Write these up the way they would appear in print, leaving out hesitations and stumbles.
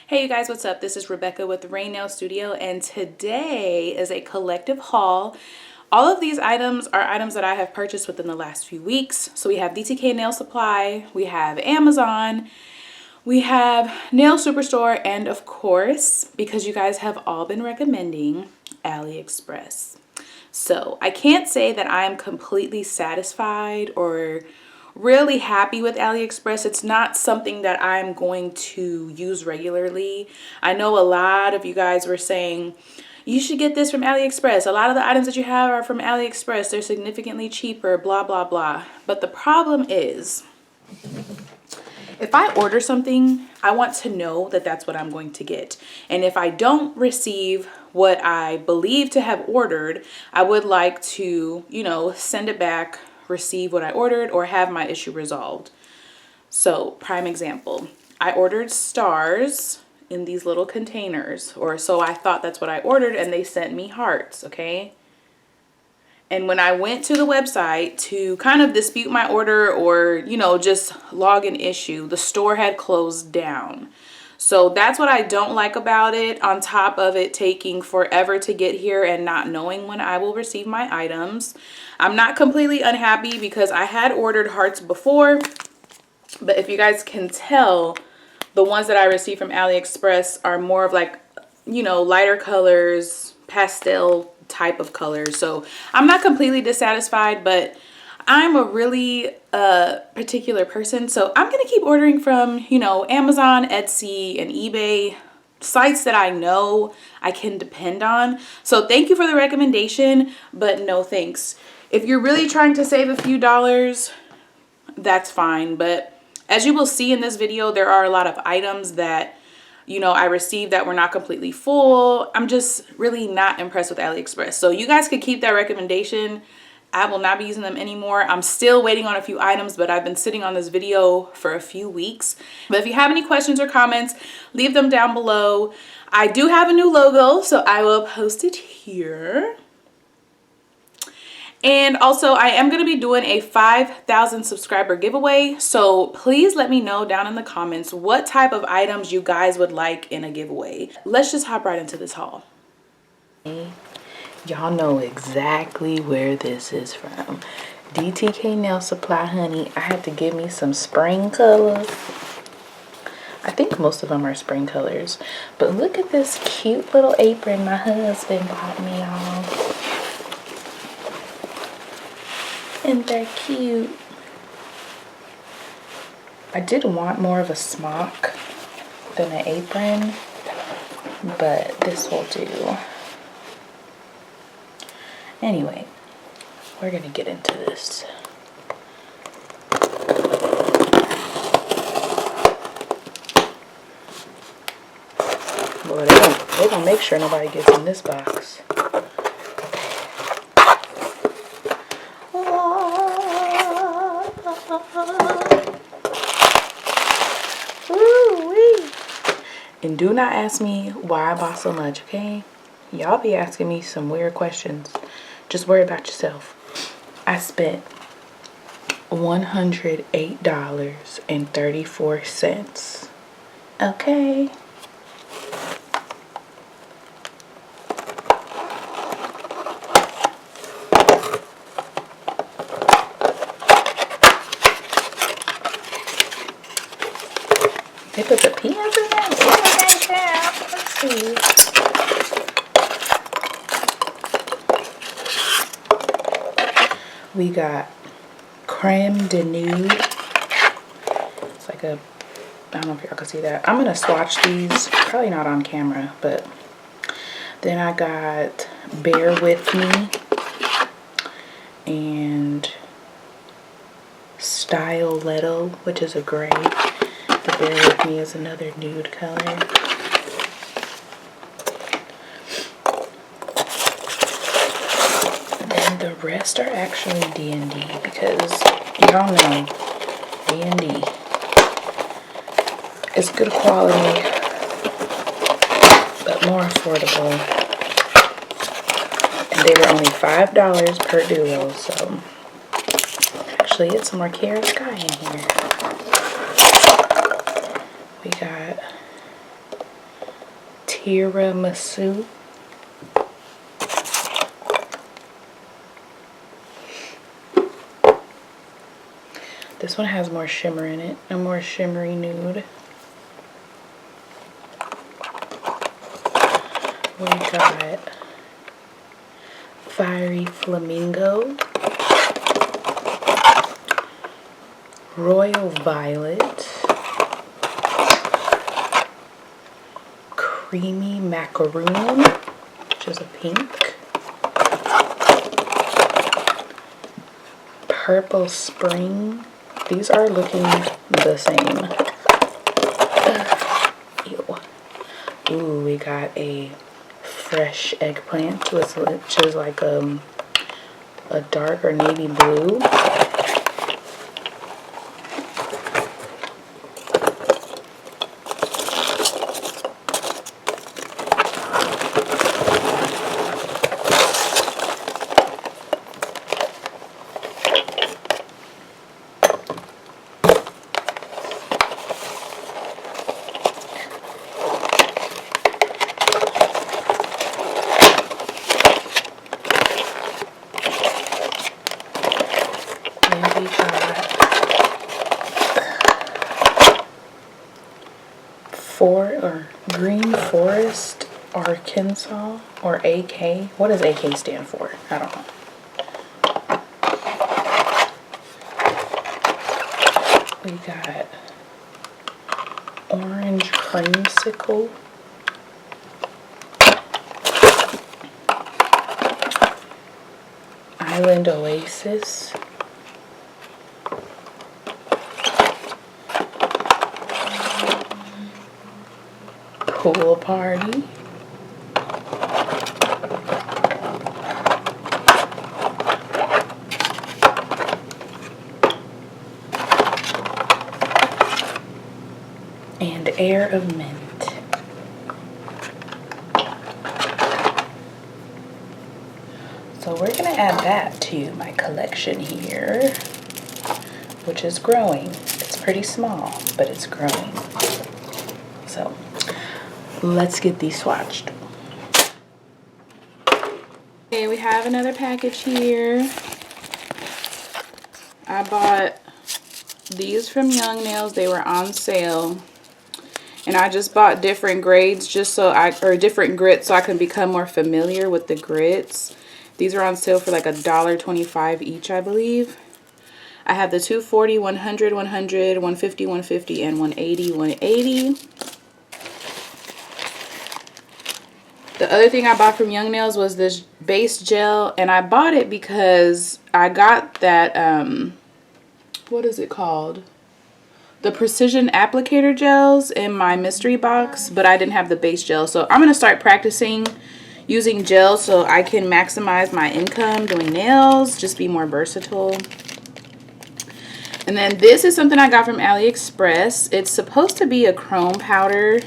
Hey you guys, what's up? This is Rebecca with Rain Nail Studio, and today is a collective haul. All of these items are items that I have purchased within the last few weeks. So we have DTK Nail Supply, we have Amazon, we have Nail Superstore, and of course, because you guys have all been recommending, AliExpress. So I can't say that I'm completely satisfied or really happy with AliExpress. It's not something that I'm going to use regularly. I know a lot of you guys were saying, you should get this from AliExpress. A lot of the items that you have are from AliExpress. They're significantly cheaper, blah, blah, blah. But the problem is, if I order something, I want to know that that's what I'm going to get. And if I don't receive what I believe to have ordered, I would like to, send it back, receive what I ordered, or have my issue resolved. So, prime example, I ordered stars in these little containers, or so I thought that's what I ordered, and they sent me hearts, okay? And when I went to the website to kind of dispute my order or, just log an issue, the store had closed down. So that's what I don't like about it, on top of it taking forever to get here and not knowing when I will receive my items. I'm not completely unhappy because I had ordered hearts before, but if you guys can tell, the ones that I received from AliExpress are more of like, lighter colors, pastel type of colors. So I'm not completely dissatisfied, but I'm a really particular person. So I'm going to keep ordering from, Amazon, Etsy, and eBay, sites that I know I can depend on. So thank you for the recommendation, but no thanks. If you're really trying to save a few dollars, that's fine. But as you will see in this video, there are a lot of items that I received that were not completely full. I'm just really not impressed with AliExpress. So you guys could keep that recommendation. I will not be using them anymore. I'm still waiting on a few items, but I've been sitting on this video for a few weeks. But if you have any questions or comments, leave them down below. I do have a new logo, so I will post it here. And also, I am going to be doing a 5,000 subscriber giveaway. So please let me know down in the comments what type of items you guys would like in a giveaway. Let's just hop right into this haul. Y'all know exactly where this is from. DTK Nail Supply, honey. I had to give me some spring colors. I think most of them are spring colors. But look at this cute little apron my husband bought me, y'all. And they're cute. I did want more of a smock than an apron, but this will do. Anyway, we're gonna get into this. Boy, they're gonna make sure nobody gets in this box. And do not ask me why I bought so much, okay? Y'all be asking me some weird questions. Just worry about yourself. I spent $108.34. Okay. They put the peanuts in there? Let's see. We got creme de nude. It's like a, I don't know if y'all can see that. I'm gonna swatch these, probably not on camera, but then I got Bear With Me and Styletto, which is a gray. The Bear With Me is another nude color. And the rest are actually D&D because y'all know D&D is good quality but more affordable. And they were only $5 per duo, so actually it's some more Kiara Sky in here. We got tiramisu. This one has more shimmer in it, a more shimmery nude. We got Fiery Flamingo, Royal Violet, Creamy Macaroon, which is a pink, Purple Spring. These are looking the same. Ew. Ooh, we got a fresh eggplant, which is like a dark or navy blue. Green Forest Arkansas, or AK. What does AK stand for? I don't know. We got Orange Creamsicle, Island Oasis, Pool Party, and Air of Mint. So we're gonna add that to my collection here, which is growing. It's pretty small, but it's growing. So let's get these swatched. Okay, we have another package here. I bought these from Young Nails. They were on sale. And I just bought different grades or different grits so I can become more familiar with the grits. These are on sale for like $1.25 each, I believe. I have the 240, 100, 100, 150, 150, and 180, 180. The other thing I bought from Young Nails was this base gel, and I bought it because I got that, what is it called? The Precision Applicator gels in my mystery box, but I didn't have the base gel. So I'm going to start practicing using gels so I can maximize my income doing nails, just be more versatile. And then this is something I got from AliExpress. It's supposed to be a chrome powder.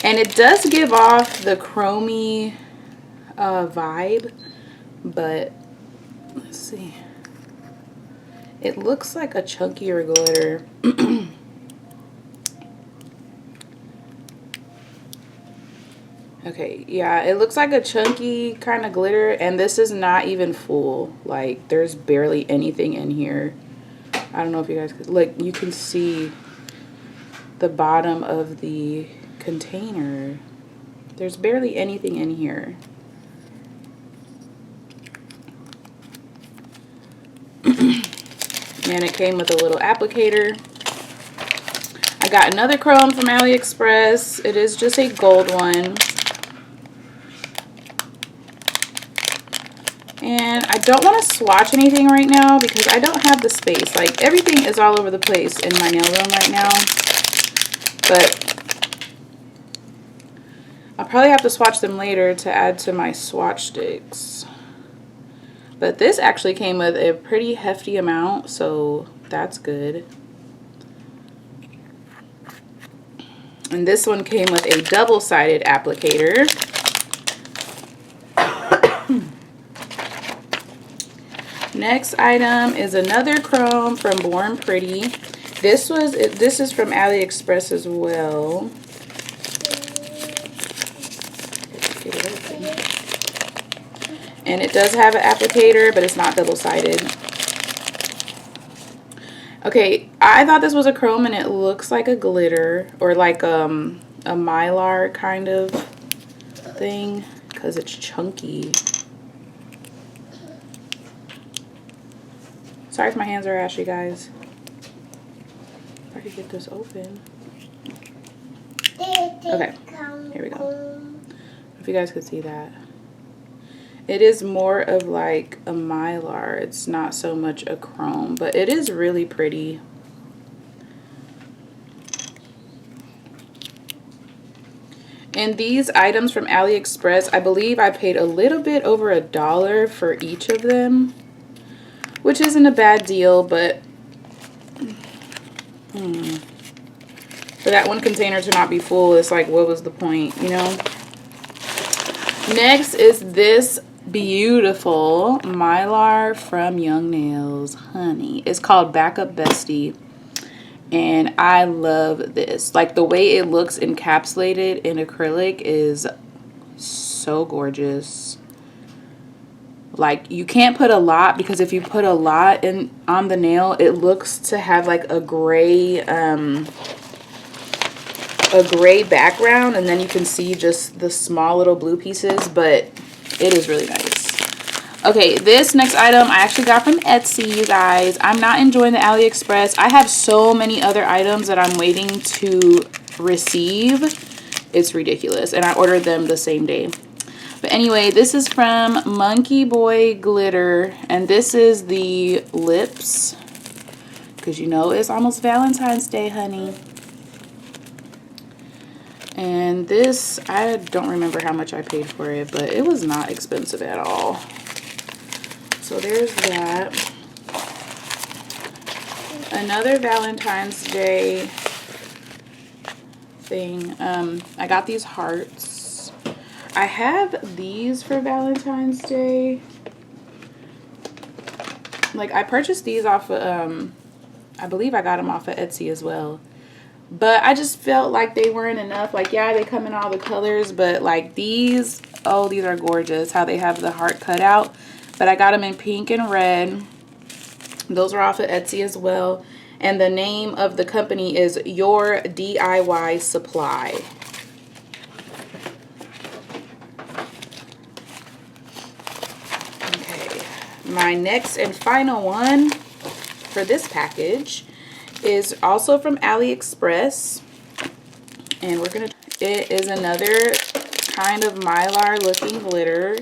And it does give off the chromey vibe, but let's see. It looks like a chunkier glitter. Okay, yeah, it looks like a chunky kind of glitter, and this is not even full. Like, there's barely anything in here. I don't know if you guys could, like, you can see the bottom of the container. There's barely anything in here. And it came with a little applicator. I got another chrome from AliExpress. It is just a gold one. And I don't want to swatch anything right now because I don't have the space. Like, everything is all over the place in my nail room right now. But I'll probably have to swatch them later to add to my swatch sticks. But this actually came with a pretty hefty amount, so that's good. And this one came with a double-sided applicator. Next item is another chrome from Born Pretty. This is from AliExpress as well. And it does have an applicator, but it's not double-sided. Okay, I thought this was a chrome and it looks like a glitter or like a mylar kind of thing because it's chunky. Sorry if my hands are ashy, guys. If I could get this open. Okay, here we go. If you guys could see that. It is more of like a mylar. It's not so much a chrome, but it is really pretty. And these items from AliExpress, I believe I paid a little bit over $1 for each of them, which isn't a bad deal, but for that one container to not be full, it's like, what was the point, you know? Next is this beautiful mylar from Young Nails, honey. It's called Backup Bestie, and I love this. Like, the way it looks encapsulated in acrylic is so gorgeous. Like, you can't put a lot, because if you put a lot in on the nail, it looks to have like a gray background, and then you can see just the small little blue pieces, but it is really nice. Okay, this next item I actually got from Etsy, you guys. I'm not enjoying the AliExpress. I have so many other items that I'm waiting to receive. It's ridiculous, and I ordered them the same day. But anyway, this is from Monkey Boy Glitter, and this is the lips, because you know it's almost Valentine's Day, honey. And this, I don't remember how much I paid for it, but it was not expensive at all. So there's that. Another Valentine's Day thing. I got these hearts. I have these for Valentine's Day. Like, I purchased these off of, I believe I got them off of Etsy as well. But I just felt like they weren't enough. Like, yeah, they come in all the colors, but like these, oh, these are gorgeous. How they have the heart cut out. But I got them in pink and red. Those are off of Etsy as well. And the name of the company is Your DIY Supply. Okay. My next and final one for this package is also from AliExpress, and it is another kind of mylar looking glitter.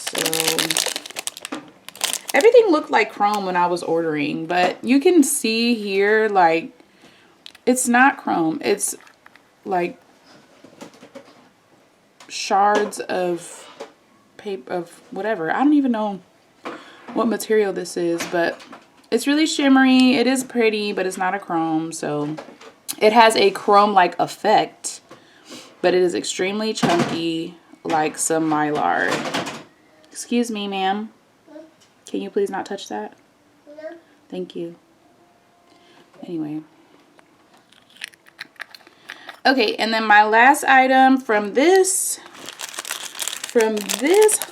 So everything looked like chrome when I was ordering, but you can see here, like, it's not chrome. It's like shards of paper, of whatever. I don't even know what material this is, but it's really shimmery. It is pretty, but it's not a chrome, so it has a chrome-like effect, but it is extremely chunky, like some mylar. Excuse me, ma'am. Can you please not touch that? No. Thank you. Anyway. Okay, and then my last item from this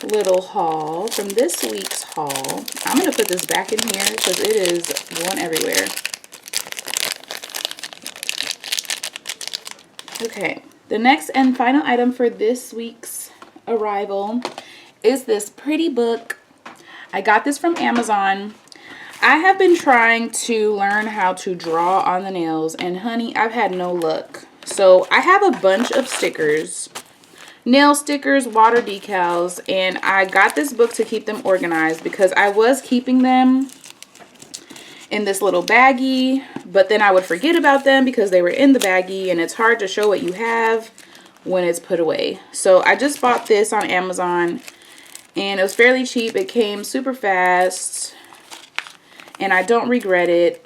little haul, from this week's haul, I'm going to put this back in here because it is going everywhere. Okay, the next and final item for this week's arrival is this pretty book. I got this from Amazon. I have been trying to learn how to draw on the nails, and honey, I've had no luck. So I have a bunch of stickers. Nail stickers, water decals, and I got this book to keep them organized because I was keeping them in this little baggie, but then I would forget about them because they were in the baggie, and it's hard to show what you have when it's put away. So I just bought this on Amazon, and it was fairly cheap. It came super fast, and I don't regret it,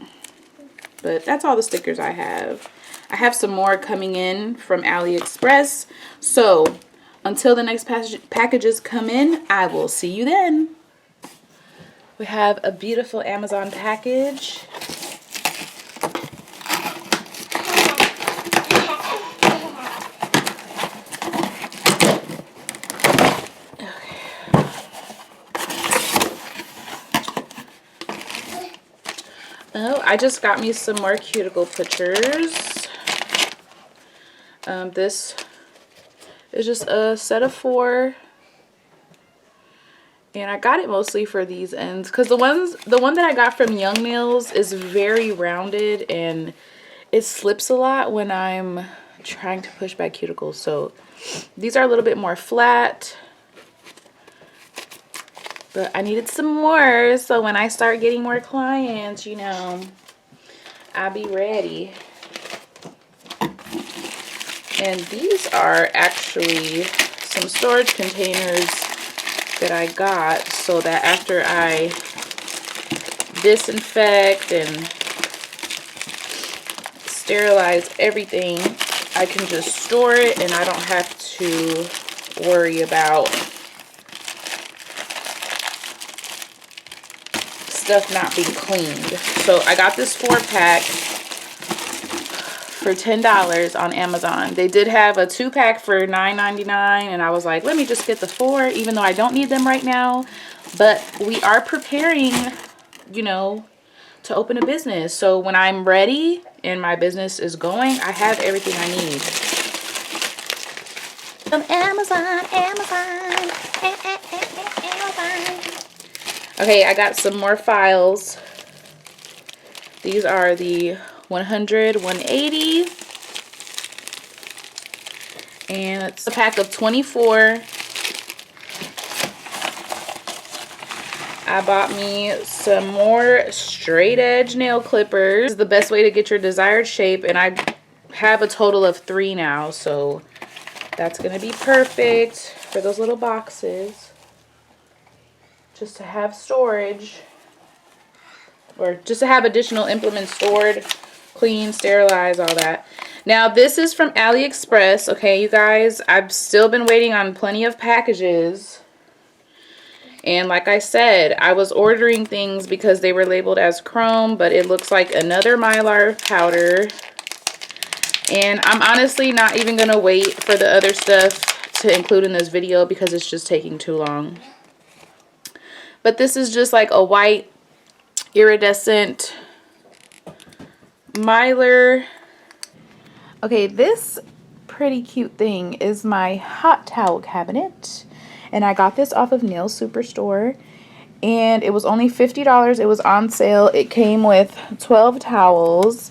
but that's all the stickers I have. I have some more coming in from AliExpress, so until the next packages come in, I will see you then. We have a beautiful Amazon package. I just got me some more cuticle pushers. This is just a set of 4. And I got it mostly for these ends because the one that I got from Young Nails is very rounded and it slips a lot when I'm trying to push back cuticles. So these are a little bit more flat, but I needed some more. So when I start getting more clients, you know, I'll be ready. And these are actually some storage containers that I got so that after I disinfect and sterilize everything, I can just store it and I don't have to worry about stuff not being cleaned. So I got this 4-pack for $10 on Amazon. They did have a 2-pack for $9.99 and I was like, let me just get the 4 even though I don't need them right now. But we are preparing, you know, to open a business. So when I'm ready and my business is going, I have everything I need. From Amazon. Okay, I got some more files. These are the 100, 180. And it's a pack of 24. I bought me some more straight edge nail clippers. This is the best way to get your desired shape, and I have a total of 3 now, so that's gonna be perfect for those little boxes. Just to have storage, or just to have additional implements stored, clean, sterilize, all that. Now this is from AliExpress, okay you guys, I've still been waiting on plenty of packages. And like I said, I was ordering things because they were labeled as chrome, but it looks like another Mylar powder. And I'm honestly not even going to wait for the other stuff to include in this video because it's just taking too long. But this is just like a white iridescent Mylar. Okay, this pretty cute thing is my hot towel cabinet. And I got this off of Nail Superstore. And it was only $50. It was on sale. It came with 12 towels.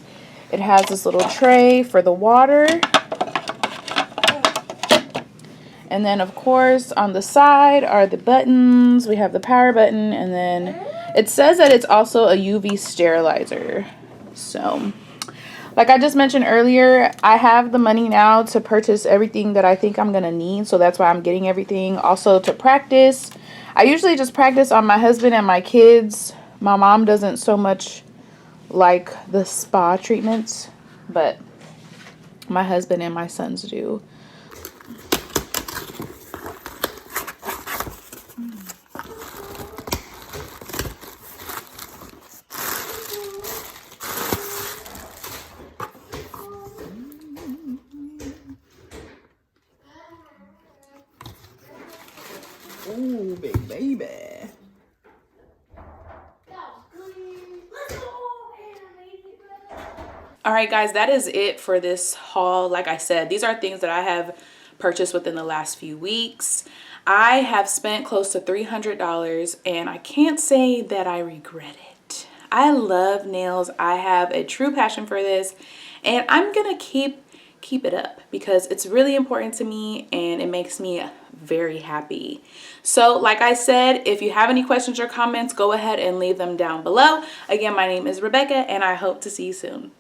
It has this little tray for the water. And then, of course, on the side are the buttons. We have the power button. And then it says that it's also a UV sterilizer. So, like I just mentioned earlier, I have the money now to purchase everything that I think I'm going to need. So that's why I'm getting everything. Also to practice. I usually just practice on my husband and my kids. My mom doesn't so much like the spa treatments, but my husband and my sons do. Ooh, big baby. All right, guys, that is it for this haul. Like I said, these are things that I have purchased within the last few weeks. I have spent close to $300 and I can't say that I regret it. I love nails. I have a true passion for this and I'm gonna keep it up because it's really important to me and it makes me very happy. So like I said, if you have any questions or comments, go ahead and leave them down below. Again, my name is Rebecca and I hope to see you soon.